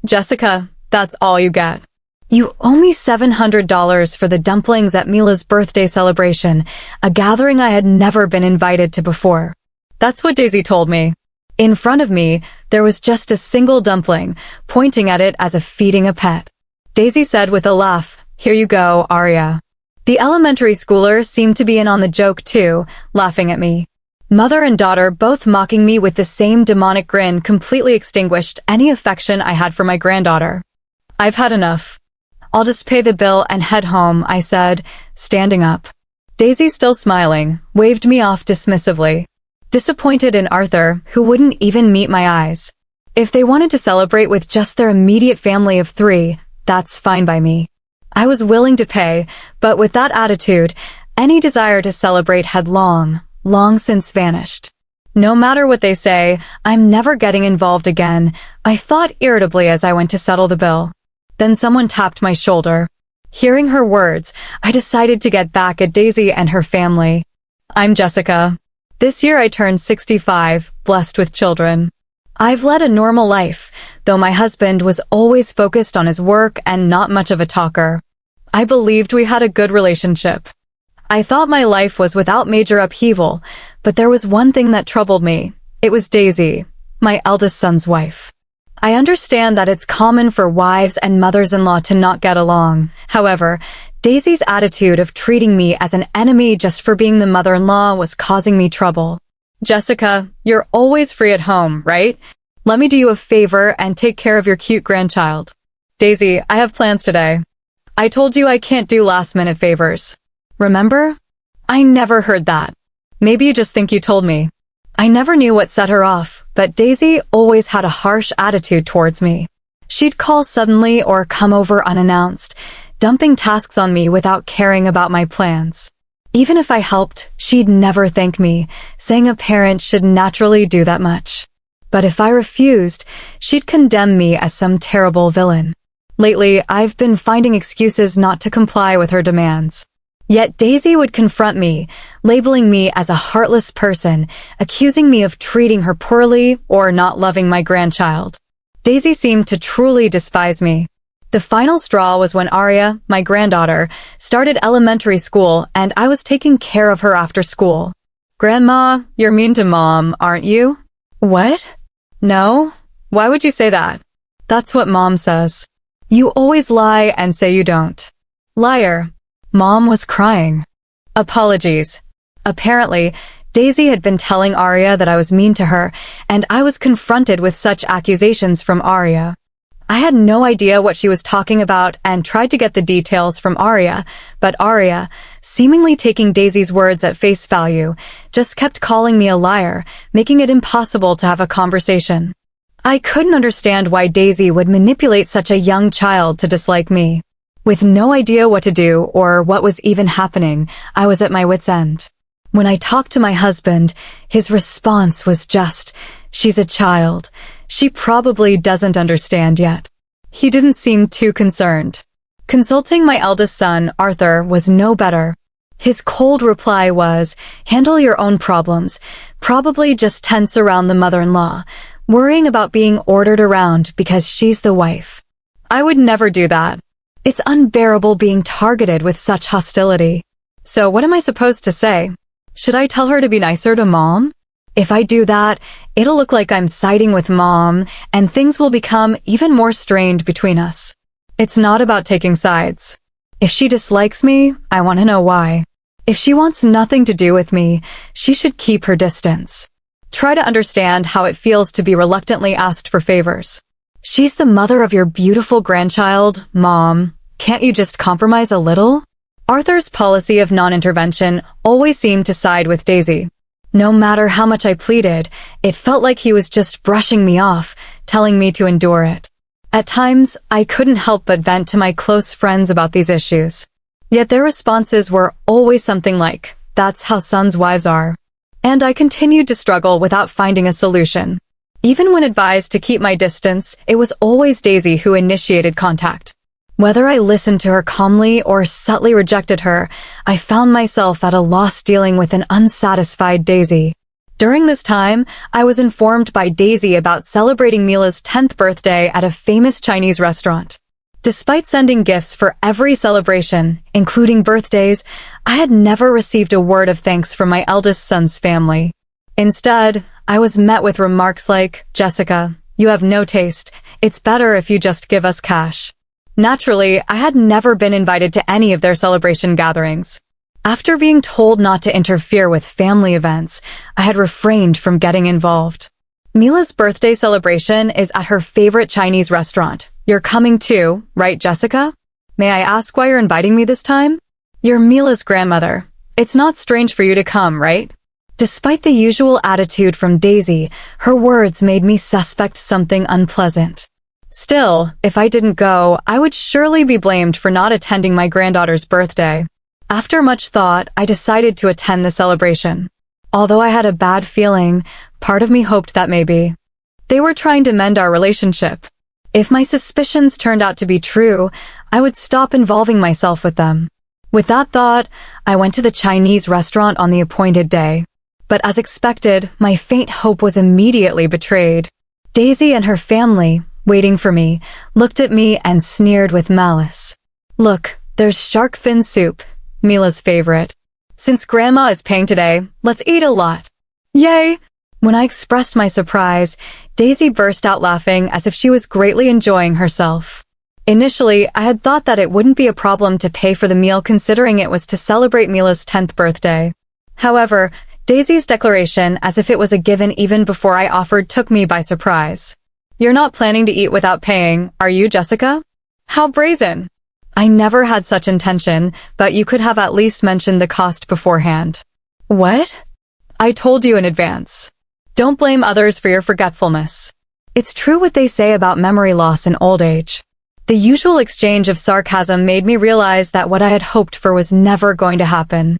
Jessica, that's all you get. You owe me $700 for the dumplings at Mila's birthday celebration, a gathering I had never been invited to before. That's what Daisy told me. In front of me, there was just a single dumpling, pointing at it as if feeding a pet. Daisy said with a laugh, "Here you go, Aria." The elementary schooler seemed to be in on the joke too, laughing at me. Mother and daughter both mocking me with the same demonic grin completely extinguished any affection I had for my granddaughter. I've had enough. I'll just pay the bill and head home, I said, standing up. Daisy, still smiling, waved me off dismissively. Disappointed in Arthur, who wouldn't even meet my eyes. If they wanted to celebrate with just their immediate family of 3, that's fine by me. I was willing to pay, but with that attitude, any desire to celebrate had long since vanished. No matter what they say, I'm never getting involved again, I thought irritably as I went to settle the bill. Then someone tapped my shoulder. Hearing her words, I decided to get back at Daisy and her family. I'm Jessica. This year I turned 65, blessed with children. I've led a normal life, though my husband was always focused on his work and not much of a talker. I believed we had a good relationship. I thought my life was without major upheaval, but there was one thing that troubled me. It was Daisy, my eldest son's wife. I understand that it's common for wives and mothers-in-law to not get along. However, Daisy's attitude of treating me as an enemy just for being the mother-in-law was causing me trouble. Jessica, you're always free at home, right? Let me do you a favor and take care of your cute grandchild. Daisy, I have plans today. I told you I can't do last-minute favors. Remember? I never heard that. Maybe you just think you told me. I never knew what set her off, but Daisy always had a harsh attitude towards me. She'd call suddenly or come over unannounced, dumping tasks on me without caring about my plans. Even if I helped, she'd never thank me, saying a parent should naturally do that much. But if I refused, she'd condemn me as some terrible villain. Lately, I've been finding excuses not to comply with her demands. Yet Daisy would confront me, labeling me as a heartless person, accusing me of treating her poorly or not loving my grandchild. Daisy seemed to truly despise me. The final straw was when Aria, my granddaughter, started elementary school and I was taking care of her after school. Grandma, you're mean to Mom, aren't you? What? No? Why would you say that? That's what Mom says. You always lie and say you don't. Liar. Mom was crying. Apologies. Apparently, Daisy had been telling Aria that I was mean to her, and I was confronted with such accusations from Aria. I had no idea what she was talking about and tried to get the details from Aria, but Aria, seemingly taking Daisy's words at face value, just kept calling me a liar, making it impossible to have a conversation. I couldn't understand why Daisy would manipulate such a young child to dislike me. With no idea what to do or what was even happening, I was at my wit's end. When I talked to my husband, his response was just, "She's a child. She probably doesn't understand yet." He didn't seem too concerned. Consulting my eldest son, Arthur, was no better. His cold reply was, "Handle your own problems, probably just tense around the mother-in-law, worrying about being ordered around because she's the wife." I would never do that. It's unbearable being targeted with such hostility. So what am I supposed to say? Should I tell her to be nicer to Mom? If I do that, it'll look like I'm siding with Mom, and things will become even more strained between us. It's not about taking sides. If she dislikes me, I want to know why. If she wants nothing to do with me, she should keep her distance. Try to understand how it feels to be reluctantly asked for favors. She's the mother of your beautiful grandchild, Mom. Can't you just compromise a little? Arthur's policy of non-intervention always seemed to side with Daisy. No matter how much I pleaded, it felt like he was just brushing me off, telling me to endure it. At times, I couldn't help but vent to my close friends about these issues. Yet their responses were always something like, "That's how sons' wives are." And I continued to struggle without finding a solution. Even when advised to keep my distance, it was always Daisy who initiated contact. Whether I listened to her calmly or subtly rejected her, I found myself at a loss dealing with an unsatisfied Daisy. During this time, I was informed by Daisy about celebrating Mila's 10th birthday at a famous Chinese restaurant. Despite sending gifts for every celebration, including birthdays, I had never received a word of thanks from my eldest son's family. Instead, I was met with remarks like, "Jessica, you have no taste. It's better if you just give us cash." Naturally, I had never been invited to any of their celebration gatherings. After being told not to interfere with family events, I had refrained from getting involved. Mila's birthday celebration is at her favorite Chinese restaurant. You're coming too, right, Jessica? May I ask why you're inviting me this time? You're Mila's grandmother. It's not strange for you to come, right? Despite the usual attitude from Daisy, her words made me suspect something unpleasant. Still, if I didn't go, I would surely be blamed for not attending my granddaughter's birthday. After much thought, I decided to attend the celebration. Although I had a bad feeling, part of me hoped that maybe they were trying to mend our relationship. If my suspicions turned out to be true, I would stop involving myself with them. With that thought, I went to the Chinese restaurant on the appointed day. But as expected, my faint hope was immediately betrayed. Daisy and her family, waiting for me, looked at me and sneered with malice. "Look, there's shark fin soup, Mila's favorite. Since Grandma is paying today, let's eat a lot." Yay! When I expressed my surprise, Daisy burst out laughing as if she was greatly enjoying herself. Initially, I had thought that it wouldn't be a problem to pay for the meal considering it was to celebrate Mila's 10th birthday. However, Daisy's declaration, as if it was a given even before I offered, took me by surprise. "You're not planning to eat without paying, are you, Jessica? How brazen!" I never had such intention, but you could have at least mentioned the cost beforehand. What? I told you in advance. Don't blame others for your forgetfulness. It's true what they say about memory loss in old age. The usual exchange of sarcasm made me realize that what I had hoped for was never going to happen.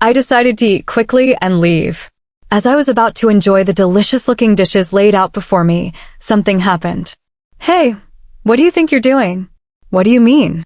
I decided to eat quickly and leave. As I was about to enjoy the delicious-looking dishes laid out before me, something happened. "Hey, what do you think you're doing?" "What do you mean?"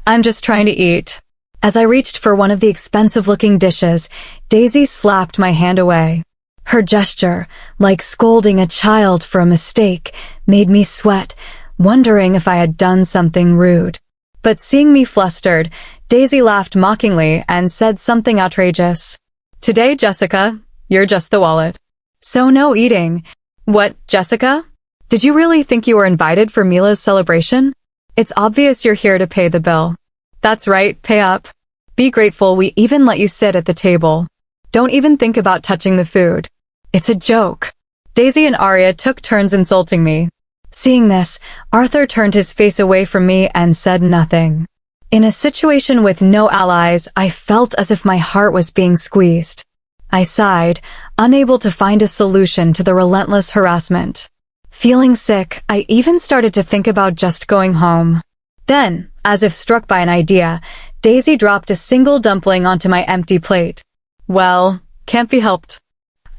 "I'm just trying to eat." As I reached for one of the expensive-looking dishes, Daisy slapped my hand away. Her gesture, like scolding a child for a mistake, made me sweat, wondering if I had done something rude. But seeing me flustered, Daisy laughed mockingly and said something outrageous. "Today, Jessica, you're just the wallet. So no eating." "What, Jessica? Did you really think you were invited for Mila's celebration? It's obvious you're here to pay the bill." "That's right, pay up. Be grateful we even let you sit at the table. Don't even think about touching the food. It's a joke." Daisy and Aria took turns insulting me. Seeing this, Arthur turned his face away from me and said nothing. In a situation with no allies, I felt as if my heart was being squeezed. I sighed, unable to find a solution to the relentless harassment. Feeling sick, I even started to think about just going home. Then, as if struck by an idea, Daisy dropped a single dumpling onto my empty plate. "Well, can't be helped.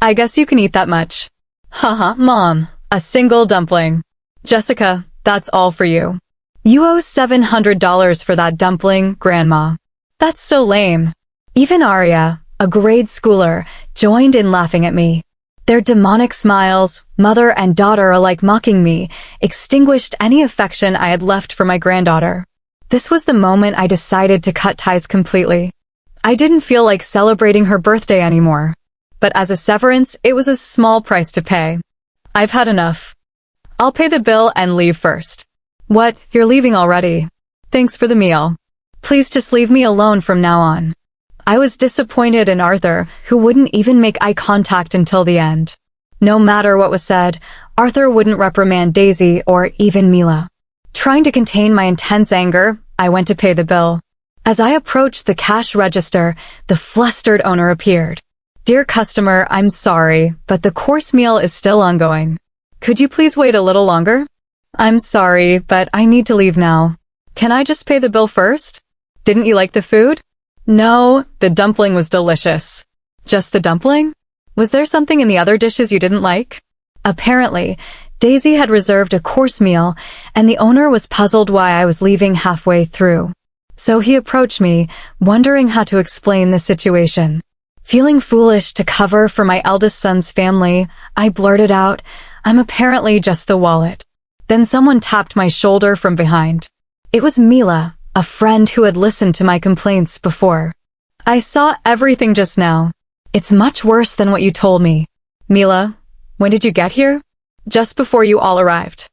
I guess you can eat that much." "Haha, Mom, a single dumpling. Jessica, that's all for you." "You owe $700 for that dumpling, Grandma." "That's so lame." Even Aria, a grade schooler, joined in laughing at me. Their demonic smiles, mother and daughter alike mocking me, extinguished any affection I had left for my granddaughter. This was the moment I decided to cut ties completely. I didn't feel like celebrating her birthday anymore. But as a severance, it was a small price to pay. I've had enough. I'll pay the bill and leave first. "What, you're leaving already? Thanks for the meal. Please just leave me alone from now on." I was disappointed in Arthur, who wouldn't even make eye contact until the end. No matter what was said, Arthur wouldn't reprimand Daisy or even Mila. Trying to contain my intense anger, I went to pay the bill. As I approached the cash register, the flustered owner appeared. "Dear customer, I'm sorry, but the course meal is still ongoing. Could you please wait a little longer?" "I'm sorry, but I need to leave now. Can I just pay the bill first?" "Didn't you like the food?" "No, the dumpling was delicious." "Just the dumpling? Was there something in the other dishes you didn't like?" Apparently, Daisy had reserved a course meal, and the owner was puzzled why I was leaving halfway through. So he approached me, wondering how to explain the situation. Feeling foolish to cover for my eldest son's family, I blurted out, "I'm apparently just the wallet." Then someone tapped my shoulder from behind. It was Mila, a friend who had listened to my complaints before. "I saw everything just now. It's much worse than what you told me." "Mila, when did you get here?" "Just before you all arrived."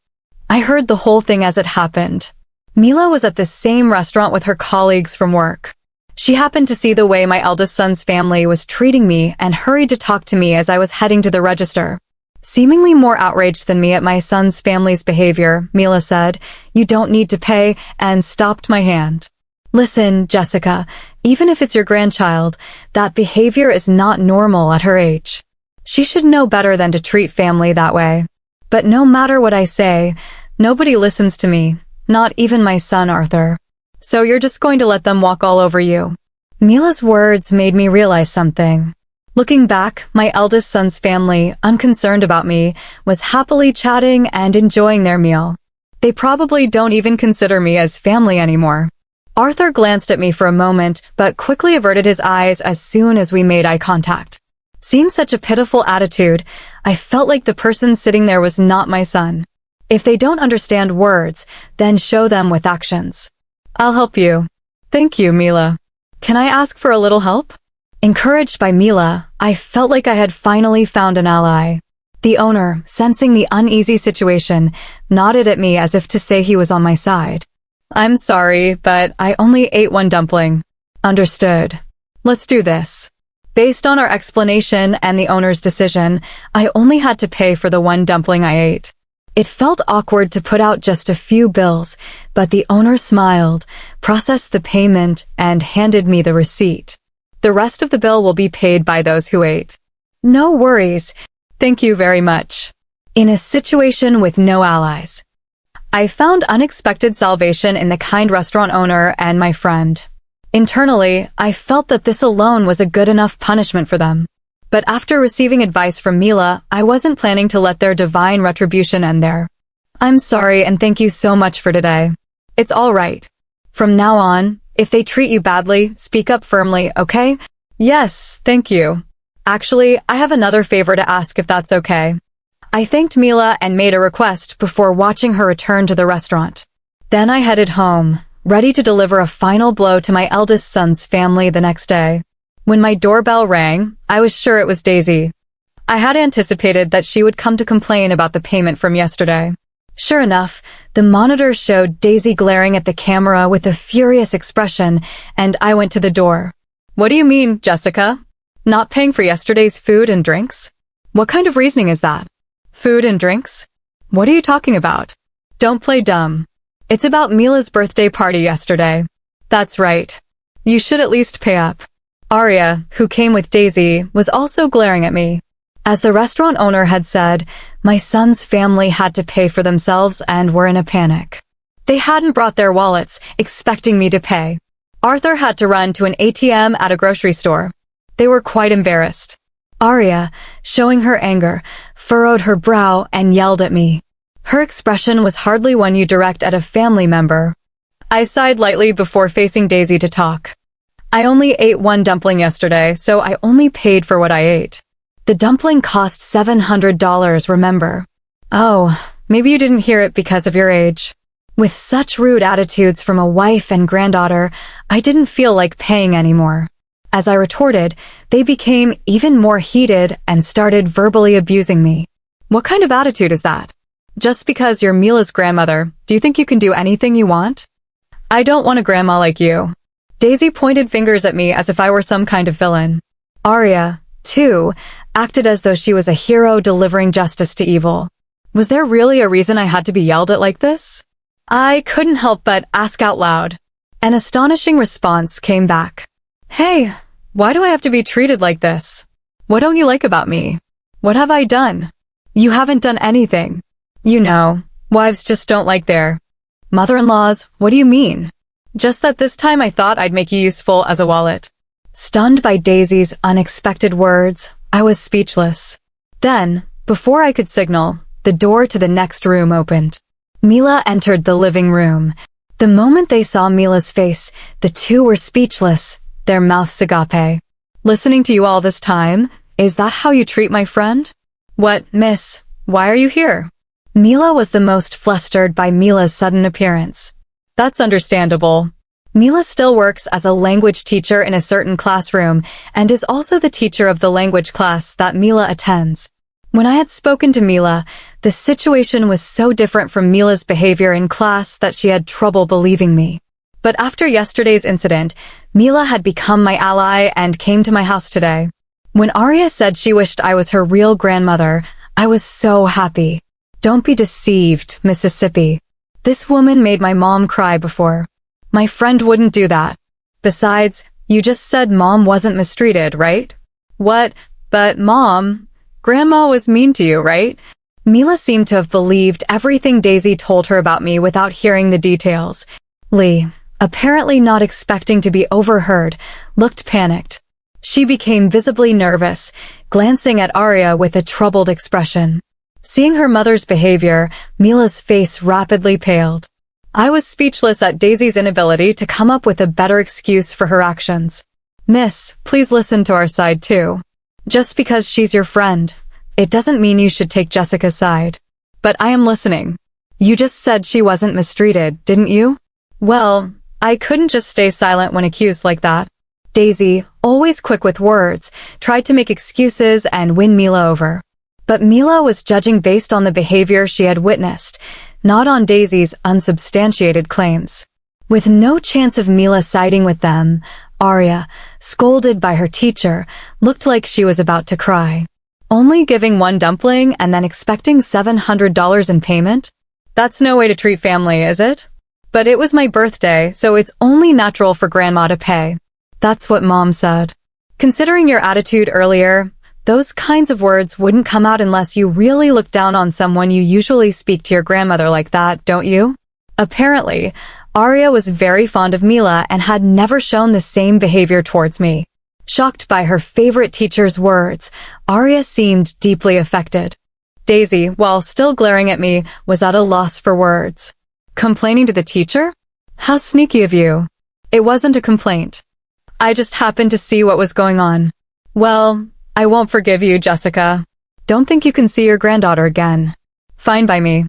I heard the whole thing as it happened. Mila was at the same restaurant with her colleagues from work. She happened to see the way my eldest son's family was treating me and hurried to talk to me as I was heading to the register. Seemingly more outraged than me at my son's family's behavior, Mila said, "You don't need to pay," and stopped my hand. "Listen, Jessica, even if it's your grandchild, that behavior is not normal at her age. She should know better than to treat family that way. But no matter what I say, nobody listens to me, not even my son Arthur. So you're just going to let them walk all over you." Mila's words made me realize something. Looking back, my eldest son's family, unconcerned about me, was happily chatting and enjoying their meal. They probably don't even consider me as family anymore. Arthur glanced at me for a moment, but quickly averted his eyes as soon as we made eye contact. Seeing such a pitiful attitude, I felt like the person sitting there was not my son. If they don't understand words, then show them with actions. "I'll help you." "Thank you, Mila. Can I ask for a little help?" Encouraged by Mila, I felt like I had finally found an ally. The owner, sensing the uneasy situation, nodded at me as if to say he was on my side. "I'm sorry, but I only ate one dumpling." "Understood. Let's do this." Based on our explanation and the owner's decision, I only had to pay for the one dumpling I ate. It felt awkward to put out just a few bills, but the owner smiled, processed the payment, and handed me the receipt. "The rest of the bill will be paid by those who ate." "No worries. Thank you very much." In a situation with no allies, I found unexpected salvation in the kind restaurant owner and my friend. Internally, I felt that this alone was a good enough punishment for them. But after receiving advice from Mila, I wasn't planning to let their divine retribution end there. "I'm sorry and thank you so much for today. It's all right. From now on, if they treat you badly, speak up firmly, okay?" "Yes, thank you. Actually, I have another favor to ask if that's okay." I thanked Mila and made a request before watching her return to the restaurant. Then I headed home, ready to deliver a final blow to my eldest son's family the next day. When my doorbell rang, I was sure it was Daisy. I had anticipated that she would come to complain about the payment from yesterday. Sure enough, the monitor showed Daisy glaring at the camera with a furious expression, and I went to the door. "What do you mean, Jessica? Not paying for yesterday's food and drinks? What kind of reasoning is that?" "Food and drinks? What are you talking about? Don't play dumb. It's about Mila's birthday party yesterday." "That's right. You should at least pay up." Aria, who came with Daisy, was also glaring at me. As the restaurant owner had said, my son's family had to pay for themselves and were in a panic. They hadn't brought their wallets, expecting me to pay. Arthur had to run to an ATM at a grocery store. They were quite embarrassed. Aria, showing her anger, furrowed her brow and yelled at me. Her expression was hardly one you direct at a family member. I sighed lightly before facing Daisy to talk. "I only ate one dumpling yesterday, so I only paid for what I ate. The dumpling cost $700, remember?" "Oh, maybe you didn't hear it because of your age." With such rude attitudes from a wife and granddaughter, I didn't feel like paying anymore. As I retorted, they became even more heated and started verbally abusing me. "What kind of attitude is that? Just because you're Mila's grandmother, do you think you can do anything you want? I don't want a grandma like you." Daisy pointed fingers at me as if I were some kind of villain. Aria, too, acted as though she was a hero delivering justice to evil. Was there really a reason I had to be yelled at like this? I couldn't help but ask out loud. An astonishing response came back. "Hey, why do I have to be treated like this? What don't you like about me? What have I done?" "You haven't done anything. You know, wives just don't like their mother-in-laws. What do you mean? Just that this time I thought I'd make you useful as a wallet." Stunned by Daisy's unexpected words, I was speechless. Then, before I could signal, the door to the next room opened. Mila entered the living room. The moment they saw Mila's face, the two were speechless, their mouths agape. Listening to you all this time, is that how you treat my friend? What, miss, why are you here? Mila was the most flustered by Mila's sudden appearance. That's understandable. Mila still works as a language teacher in a certain classroom and is also the teacher of the language class that Mila attends. When I had spoken to Mila, the situation was so different from Mila's behavior in class that she had trouble believing me. But after yesterday's incident, Mila had become my ally and came to my house today. When Aria said she wished I was her real grandmother, I was so happy. Don't be deceived, Mississippi. This woman made my mom cry before. My friend wouldn't do that. Besides, you just said Mom wasn't mistreated, right? What? But Mom, Grandma was mean to you, right? Mila seemed to have believed everything Daisy told her about me without hearing the details. Lee, apparently not expecting to be overheard, looked panicked. She became visibly nervous, glancing at Aria with a troubled expression. Seeing her mother's behavior, Mila's face rapidly paled. I was speechless at Daisy's inability to come up with a better excuse for her actions. Miss, please listen to our side too. Just because she's your friend, it doesn't mean you should take Jessica's side. But I am listening. You just said she wasn't mistreated, didn't you? Well, I couldn't just stay silent when accused like that. Daisy, always quick with words, tried to make excuses and win Mila over. But Mila was judging based on the behavior she had witnessed, not on Daisy's unsubstantiated claims. With no chance of Mila siding with them, Aria, scolded by her teacher, looked like she was about to cry. Only giving one dumpling and then expecting $700 in payment? That's no way to treat family, is it? But it was my birthday, so it's only natural for Grandma to pay. That's what Mom said. Considering your attitude earlier, those kinds of words wouldn't come out unless you really look down on someone. You usually speak to your grandmother like that, don't you? Apparently, Aria was very fond of Mila and had never shown the same behavior towards me. Shocked by her favorite teacher's words, Aria seemed deeply affected. Daisy, while still glaring at me, was at a loss for words. Complaining to the teacher? How sneaky of you. It wasn't a complaint. I just happened to see what was going on. Well, I won't forgive you, Jessica. Don't think you can see your granddaughter again. Fine by me.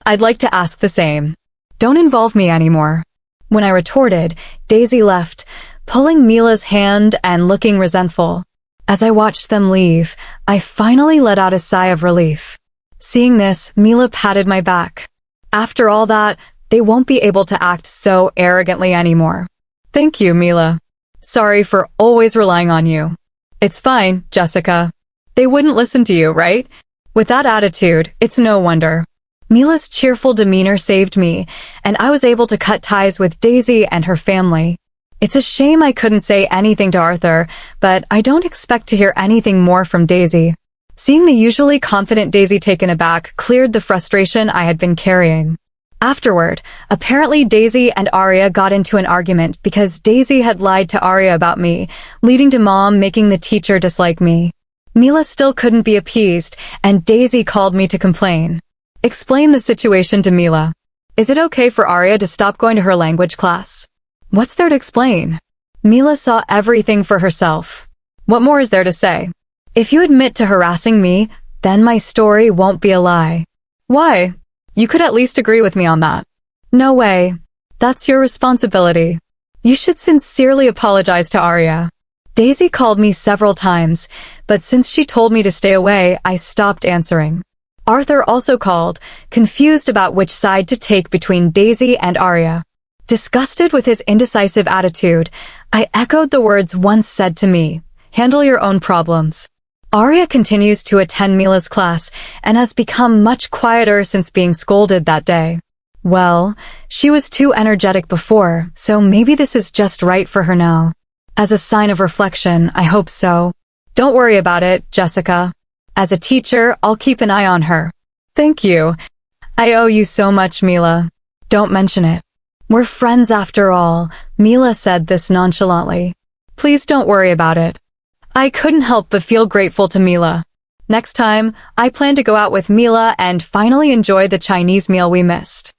I'd like to ask the same. Don't involve me anymore. When I retorted, Daisy left, pulling Mila's hand and looking resentful. As I watched them leave, I finally let out a sigh of relief. Seeing this, Mila patted my back. After all that, they won't be able to act so arrogantly anymore. Thank you, Mila. Sorry for always relying on you. It's fine, Jessica. They wouldn't listen to you, right? With that attitude, it's no wonder. Mila's cheerful demeanor saved me, and I was able to cut ties with Daisy and her family. It's a shame I couldn't say anything to Arthur, but I don't expect to hear anything more from Daisy. Seeing the usually confident Daisy taken aback cleared the frustration I had been carrying. Afterward, apparently Daisy and Aria got into an argument because Daisy had lied to Aria about me, leading to Mom making the teacher dislike me. Mila still couldn't be appeased, and Daisy called me to complain. Explain the situation to Mila. Is it okay for Aria to stop going to her language class? What's there to explain? Mila saw everything for herself. What more is there to say? If you admit to harassing me, then my story won't be a lie. Why? You could at least agree with me on that. No way. That's your responsibility. You should sincerely apologize to Aria. Daisy called me several times, but since she told me to stay away, I stopped answering. Arthur also called, confused about which side to take between Daisy and Aria. Disgusted with his indecisive attitude, I echoed the words once said to me, handle your own problems. Aria continues to attend Mila's class and has become much quieter since being scolded that day. Well, she was too energetic before, so maybe this is just right for her now. As a sign of reflection, I hope so. Don't worry about it, Jessica. As a teacher, I'll keep an eye on her. Thank you. I owe you so much, Mila. Don't mention it. We're friends after all, Mila said this nonchalantly. Please don't worry about it. I couldn't help but feel grateful to Mila. Next time, I plan to go out with Mila and finally enjoy the Chinese meal we missed.